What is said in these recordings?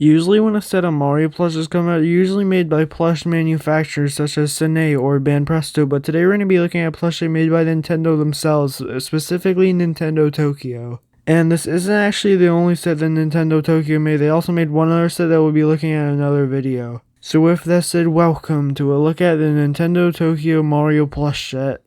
Usually when a set of Mario plushes come out, they're usually made by plush manufacturers such as Sine or Banpresto, but today we're going to be looking at plushie made by Nintendo themselves, specifically Nintendo Tokyo. And this isn't actually the only set that Nintendo Tokyo made, they also made one other set that we'll be looking at in another video. So with that said, welcome to a look at the Nintendo Tokyo Mario plush set.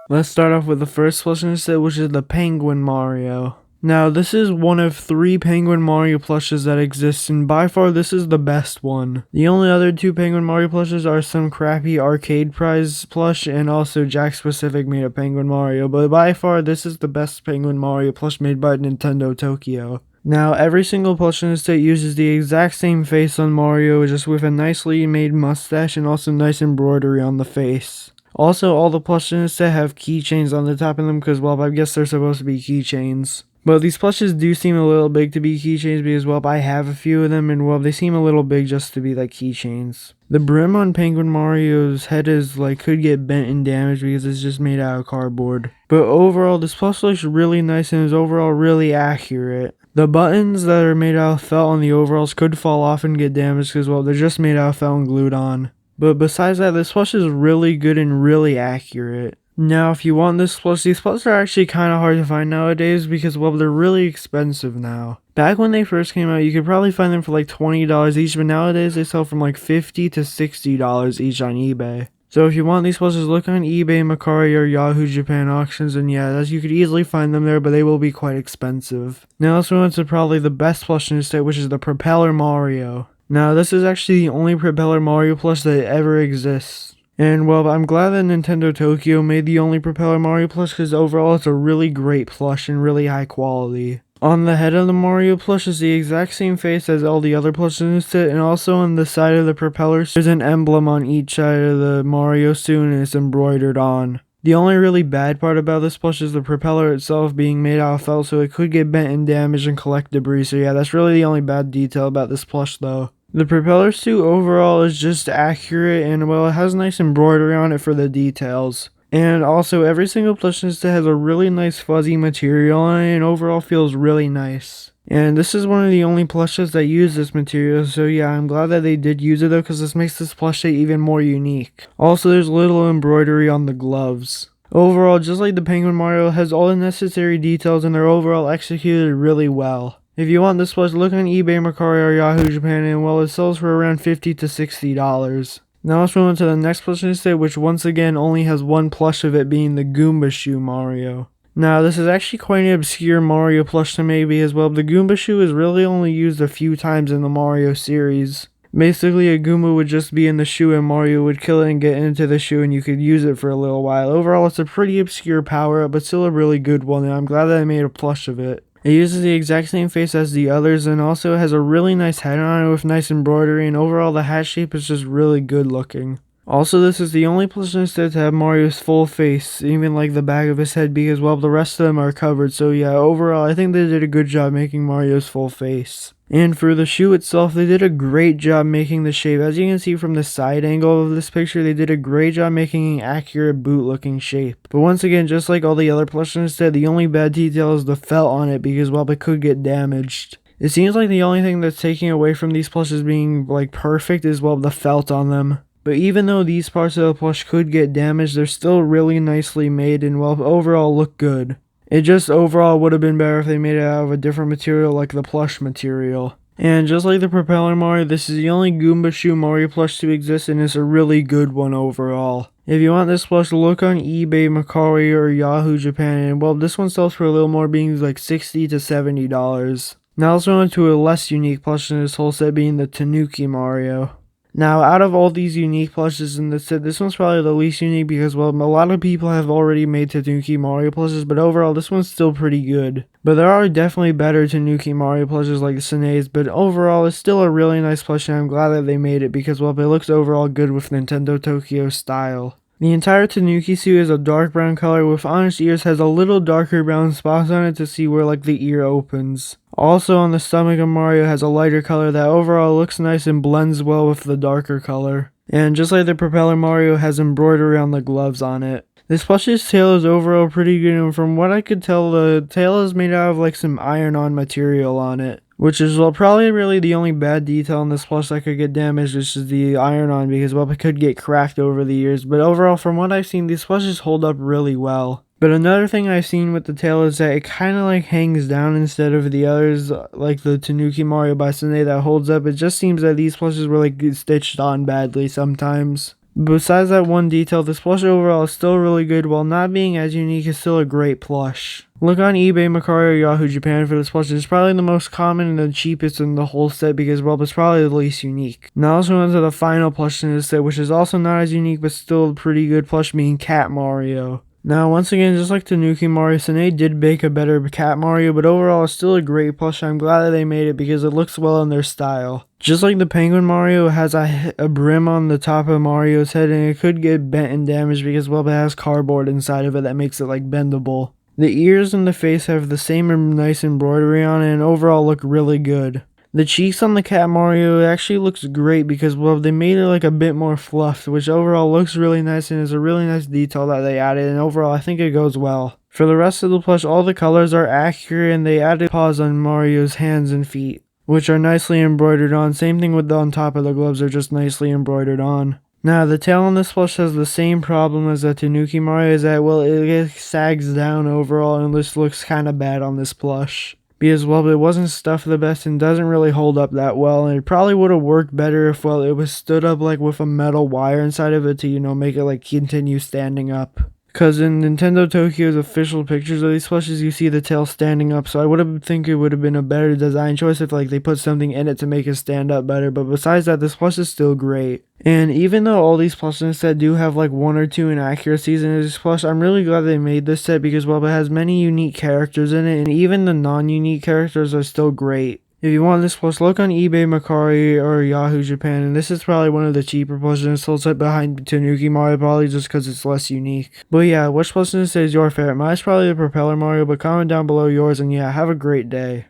Let's start off with the first plush in the set, which is the Penguin Mario. Now, this is one of 3 Penguin Mario plushes that exist, and by far this is the best one. The only other 2 Penguin Mario plushes are some crappy arcade prize plush and also Jakks Pacific made of Penguin Mario, but by far this is the best Penguin Mario plush made by Nintendo Tokyo. Now, every single plush in the set uses the exact same face on Mario, just with a nicely made mustache and also nice embroidery on the face. Also, all the plushes in the set have keychains on the top of them because, well, I guess they're supposed to be keychains. But these plushes do seem a little big to be keychains because, well, I have a few of them and, well, they seem a little big just to be like keychains. The brim on Penguin Mario's head is could get bent and damaged because it's just made out of cardboard. But overall, this plush looks really nice and is overall really accurate. The buttons that are made out of felt on the overalls could fall off and get damaged because, well, they're just made out of felt and glued on. But besides that, this plush is really good and really accurate. Now, if you want this plush, these plushes are actually kind of hard to find nowadays because, well, they're really expensive now. Back when they first came out, you could probably find them for like $20 each, but nowadays they sell from like $50 to $60 each on eBay. So if you want these plushes, look on eBay, Mercari, or Yahoo Japan auctions, and yeah, you could easily find them there, but they will be quite expensive. Now let's move on to probably the best plush in the set, which is the Propeller Mario. Now, this is actually the only Propeller Mario plush that ever exists. And, well, I'm glad that Nintendo Tokyo made the only Propeller Mario plush because overall it's a really great plush and really high quality. On the head of the Mario plush is the exact same face as all the other plushes in the set, and also on the side of the propeller there's an emblem on each side of the Mario suit and it's embroidered on. The only really bad part about this plush is the propeller itself being made out of felt, so it could get bent and damaged and collect debris, so yeah, that's really the only bad detail about this plush though. The propeller suit overall is just accurate and, well, it has nice embroidery on it for the details. And also, every single plush in this set has a really nice fuzzy material on it and overall feels really nice. And this is one of the only plushes that use this material, so yeah, I'm glad that they did use it though because this makes this plush set even more unique. Also, there's little embroidery on the gloves. Overall, just like the Penguin Mario, it has all the necessary details and they're overall executed really well. If you want this plush, look on eBay, Mercari, or Yahoo Japan, and, well, it sells for around $50 to $60. Now let's move on to the next plush in the set, which once again only has one plush of it being the Goomba Shoe Mario. Now, this is actually quite an obscure Mario plush to me because, well, the Goomba Shoe is really only used a few times in the Mario series. Basically, a Goomba would just be in the shoe and Mario would kill it and get into the shoe and you could use it for a little while. Overall, it's a pretty obscure power-up, but still a really good one, and I'm glad that I made a plush of it. It uses the exact same face as the others and also has a really nice hat on it with nice embroidery, and overall the hat shape is just really good looking. Also, this is the only plush in the set to have Mario's full face, even like the back of his head, because, well, the rest of them are covered, so yeah, overall I think they did a good job making Mario's full face. And for the shoe itself, they did a great job making the shape. As you can see from the side angle of this picture, they did a great job making an accurate boot-looking shape. But once again, just like all the other plushes in the set, the only bad detail is the felt on it because, well, it could get damaged. It seems like the only thing that's taking away from these plushes being, perfect is, well, the felt on them. But even though these parts of the plush could get damaged, they're still really nicely made and, well, overall look good. It just overall would have been better if they made it out of a different material like the plush material. And just like the Propeller Mario, this is the only Goomba Shoe Mario plush to exist and it's a really good one overall. If you want this plush, look on eBay, Mercari, or Yahoo Japan, and, well, this one sells for a little more, being like $60 to $70. Now let's move on to a less unique plush in this whole set, being the Tanuki Mario. Now, out of all these unique plushes in the set, this one's probably the least unique because, well, a lot of people have already made Tanuki Mario plushes, but overall, this one's still pretty good. But there are definitely better Tanuki Mario plushes like Sine's, but overall, it's still a really nice plush, and I'm glad that they made it because, well, it looks overall good with Nintendo Tokyo style. The entire Tanuki suit is a dark brown color with on its ears has a little darker brown spots on it to see where the ear opens. Also on the stomach of Mario has a lighter color that overall looks nice and blends well with the darker color. And just like the Propeller Mario has embroidery on the gloves on it. This plush's tail is overall pretty good, and from what I could tell, the tail is made out of like some iron-on material on it. Which is probably really the only bad detail in this plush that could get damaged, which is the iron-on, because it could get cracked over the years. But overall, from what I've seen, these plushes hold up really well. But another thing I've seen with the tail is that it kind of like hangs down instead of the others, like the Tanuki Mario by Sunday that holds up. It just seems that these plushes were like stitched on badly sometimes. Besides that one detail, this plush overall is still really good. While not being as unique, it's still a great plush. Look on eBay, Mercari, or Yahoo Japan for this plush. It's probably the most common and the cheapest in the whole set because, well, it's probably the least unique. Now let's move on to the final plush in this set, which is also not as unique but still a pretty good plush, being Cat Mario. Now, once again, just like Tanuki Mario, Sine did make a better Cat Mario, but overall, it's still a great plush. I'm glad that they made it because it looks well in their style. Just like the Penguin Mario, it has a brim on the top of Mario's head, and it could get bent and damaged because, well, it has cardboard inside of it that makes it, like, bendable. The ears and the face have the same nice embroidery on it, and overall look really good. The cheeks on the Cat Mario actually looks great because, well, they made it like a bit more fluffed, which overall looks really nice and is a really nice detail that they added, and overall I think it goes well. For the rest of the plush, all the colors are accurate, and they added paws on Mario's hands and feet, which are nicely embroidered on. Same thing with on top of the gloves, are just nicely embroidered on. Now, the tail on this plush has the same problem as the Tanuki Mario, is that, well, it sags down overall, and this looks kind of bad on this plush. Because, well, it wasn't stuffed the best and doesn't really hold up that well, and it probably would have worked better if, well, it was stood up like with a metal wire inside of it to, you know, make it like continue standing up. Because in Nintendo Tokyo's official pictures of these plushes, you see the tail standing up, so I would think it would have been a better design choice if like they put something in it to make it stand up better. But besides that, this plush is still great. And even though all these plushes in this set do have like one or two inaccuracies in this plush, I'm really glad they made this set because, well, it has many unique characters in it, and even the non-unique characters are still great. If you want this plush, look on eBay, Mercari, or Yahoo Japan, and this is probably one of the cheaper plushes in this whole set behind Tanuki Mario, probably just because it's less unique. But yeah, which plush in this set is your favorite? Mine's probably the Propeller Mario, but comment down below yours, and yeah, have a great day.